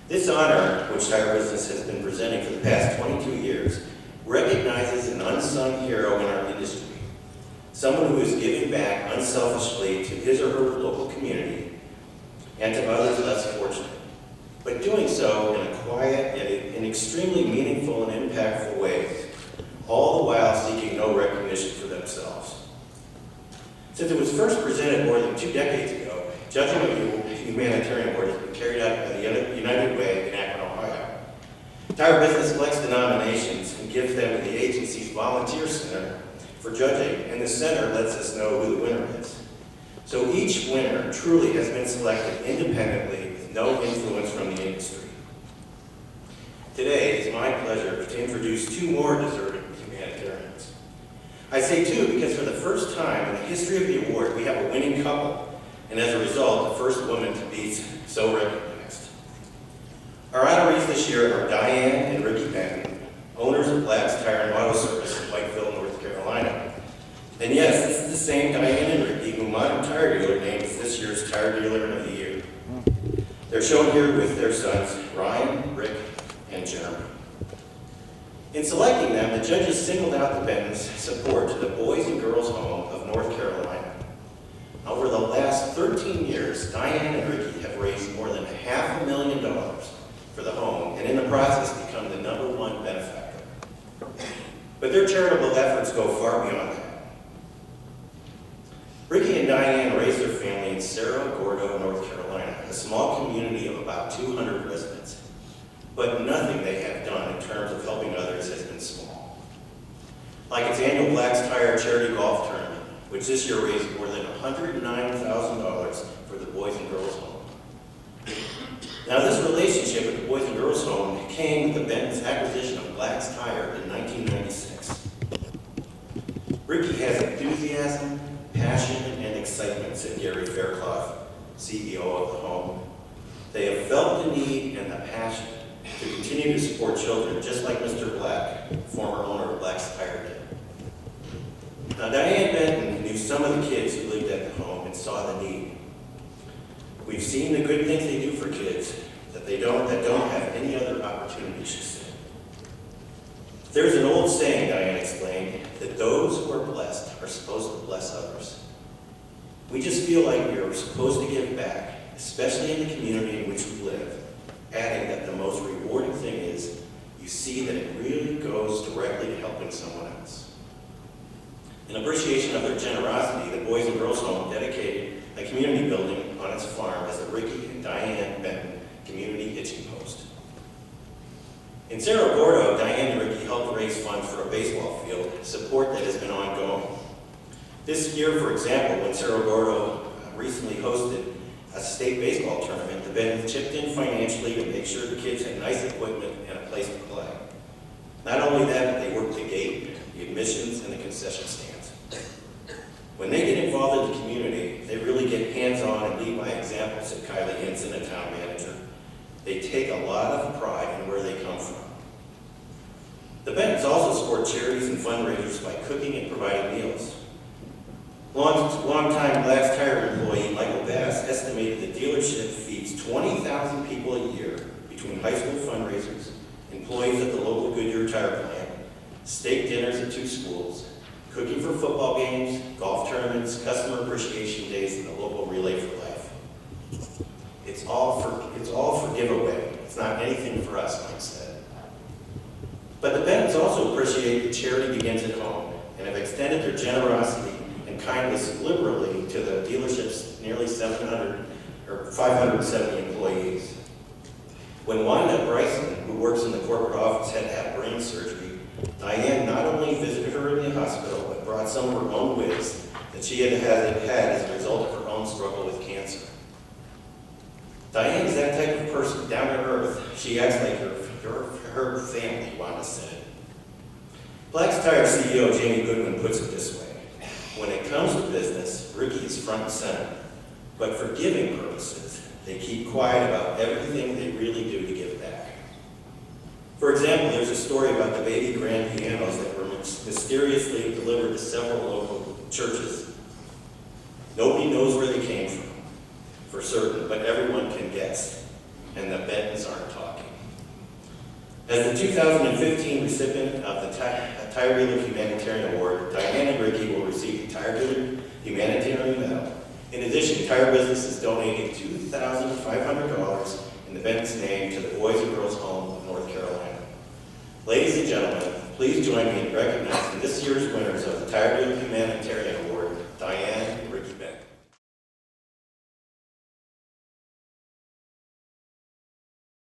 This honor, which Tire Business has been presenting for the past 22 years, recognizes an unsung hero in our industry, someone who is giving back unselfishly to his or her local community and to others less fortunate, but doing so in a quiet and extremely meaningful and impactful ways, all the while seeking no recognition for themselves. Since it was first presented more than 2 decades ago, judging of the Humanitarian Award has been carried out by the United Way in Akron, Ohio. Tire Business selects the nominations and gives them to the agency's volunteer center for judging, and the center lets us know who the winner is. So each winner truly has been selected independently with no influence from the industry. Today, it is my pleasure to introduce 2 more deserving humanitarians. I say 2 because for the first time in the history of the award, we have a winning couple, and as a result, the first woman to be so recognized. Our honorees this year are Dianne and Ricky Benton, owners of Black's Tire and Auto Service in Whiteville, North Carolina. And yes, this is the same Dianne and Ricky who Modern Tire Dealer named this year's Tire Dealer of the Year. They're shown here with their sons, Ryan, Rick, and Jeremy. In selecting them, the judges singled out the Bentons' support to the Boys and Girls Home of North Carolina. Over the last 13 years, Dianne and Ricky have raised more than $500,000 for the home, and in the process become the #1 benefactor. But their charitable efforts go far beyond that. Ricky and Dianne raised their family in Cerro Gordo, North Carolina, a small community of about 200 residents. But nothing they have done in terms of helping others has been small. Like its annual Black's Tire charity golf tournament, which this year raised more than $109,000 for the Boys and Girls Home. Now this relationship with the Boys and Girls Home came with the Benton's acquisition of Black's Tire in 1996. Ricky has enthusiasm, passion, and excitement, said Gary Fairclough, CEO of the home. They have felt the need and the passion to continue to support children, just like Mr. Black, former owner of Black's Tire did. Now, Dianne Benton knew some of the kids who lived at the home and saw the need. We've seen the good things they do for kids that don't have any other opportunity, she said. There's an old saying, Dianne explained, that those who are blessed are supposed to bless others. We just feel like we are supposed to give back, especially in the community in which we live, adding that the most rewarding thing is you see that it really goes directly to helping someone else. In appreciation of their generosity, the Boys and Girls Home dedicated a community building on its farm as the Ricky and Dianne Benton Community Hitching Post. In Cerro Gordo, Dianne and Ricky helped raise funds for a baseball field, support that has been ongoing. This year, for example, when Cerro Gordo recently hosted a state baseball tournament, the Bentons chipped in financially to make sure the kids had nice equipment and a place to play. Not only that, but they worked the gate, the admissions, and the concession stands. When they get involved in the community, they really get hands-on and lead by example, said Kylie Hinson, a town manager. They take a lot of pride in where they come from. The Bentons also support charities and fundraisers by cooking and providing meals. Long-time Black's Tire employee Michael Bass estimated the dealership feeds 20,000 people a year between high school fundraisers, employees at the local Goodyear tire plant, steak dinners at 2 schools, cooking for football games, golf tournaments, customer appreciation days, and the local Relay for Life. It's all for giveaway. It's not anything for us, Mike said. But the Bentons also appreciate that charity begins at home and have extended their generosity and kindness liberally to the dealership's nearly 570 employees. When Wanda Bryson, who works in the corporate office, had to have brain surgery, Dianne not only visited her in the hospital, but brought some of her own wits that she had as a result of her own struggle with cancer. Dianne is that type of person, down to earth. She acts like her family, Wanda said. Black's Tire CEO Jamie Goodwin puts it this way. When it comes to business, Ricky is front and center. But for giving purposes, they keep quiet about everything they really do to give back. For example, there's a story about the baby grand pianos that were mysteriously delivered to several local churches. Nobody knows where they came from, for certain, but everyone can guess. and the Bentons aren't talking. As the 2015 recipient of the Tire Business Humanitarian Award, Dianne and Ricky will receive the Tire Business Humanitarian Medal. In addition, Tire Business is donating $2,500 in the Benton's name to the Boys and Girls Home of North Carolina. Ladies and gentlemen, please join me in recognizing this year's winners of the Tire Business Humanitarian Award, Dianne and Ricky Benton.